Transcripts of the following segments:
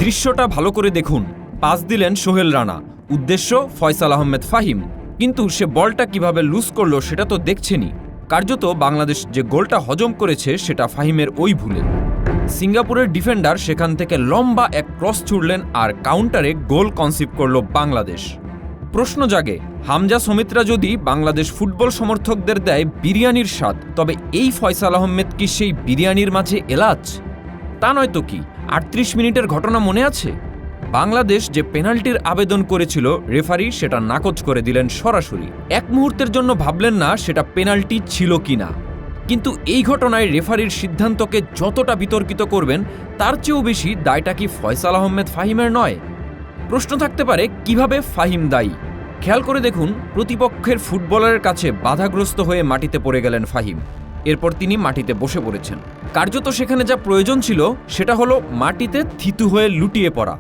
দৃশ্যটা ভালো করে দেখুন। পাস দিলেন সোহেল রানা, উদ্দেশ্য ফয়সাল আহমেদ ফাহিম। কিন্তু সে বলটা কিভাবে লুজ করলো সেটা তো দেখছেনই। কার্যত বাংলাদেশ যে গোলটা হজম করেছে সেটা ফাহিমের ওই ভুলে। সিঙ্গাপুরের ডিফেন্ডার সেখান থেকে লম্বা এক ক্রস ছুড়লেন আর কাউন্টারে গোল কনসিভ করল বাংলাদেশ। প্রশ্ন জাগে, হামজা সমিতরা যদি বাংলাদেশ ফুটবল সমর্থকদের দেয় বিরিয়ানির স্বাদ, তবে এই ফয়সাল আহমেদ কি সেই বিরিয়ানির মাঝে এলাচ? তা নয়তো কি। ৩৮ মিনিটের ঘটনা মনে আছে? বাংলাদেশ যে পেনাল্টির আবেদন করেছিল, রেফারি সেটা নাকচ করে দিলেন সরাসরি। এক মুহূর্তের জন্য ভাবলেন না সেটা পেনাল্টি ছিল কিনা। কিন্তু এই ঘটনায় রেফারির সিদ্ধান্তকে যতটা বিতর্কিত করবেন, তার চেয়েও বেশি দায়টা কি ফয়সাল আহমেদ ফাহিমের নয়? প্রশ্ন থাকতে পারে, কিভাবে ফাহিম দায়ী? খেয়াল করে দেখুন, প্রতিপক্ষের ফুটবলারের কাছে বাধাগ্রস্ত হয়ে মাটিতে পড়ে গেলেন ফাহিম। এরপর তিনি মাটিতে বসে পড়েছেন। কার্যত সেখানে যা প্রয়োজন ছিল সেটা হলো মাটিতে থিতু হয়ে লুটিয়ে পড়া।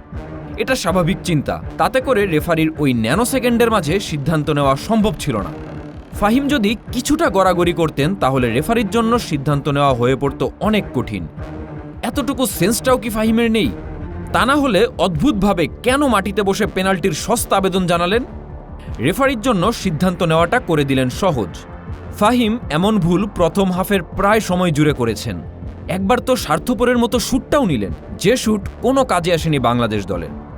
এটা স্বাভাবিক চিন্তা। তাতে করে রেফারির ওই ন্যানো সেকেন্ডের মাঝে সিদ্ধান্ত নেওয়া সম্ভব ছিল না। ফাহিম যদি কিছুটা গড়াগড়ি করতেন তাহলে রেফারির জন্য সিদ্ধান্ত নেওয়া হয়ে পড়তো অনেক কঠিন। এতটুকু সেন্সটাও কি ফাহিমের নেই? তা না হলে অদ্ভুতভাবে কেন মাটিতে বসে পেনাল্টির সস্তা আবেদন জানালেন? রেফারির জন্য সিদ্ধান্ত নেওয়াটা করে দিলেন সহজ। ফাহিম এমন ভুল প্রথম হাফের প্রায় সময় জুড়ে করেছেন। একবার তো স্বার্থপরের মতো শুটটাও নিলেন, যে শুট কোনো কাজে আসেনি বাংলাদেশ দলের।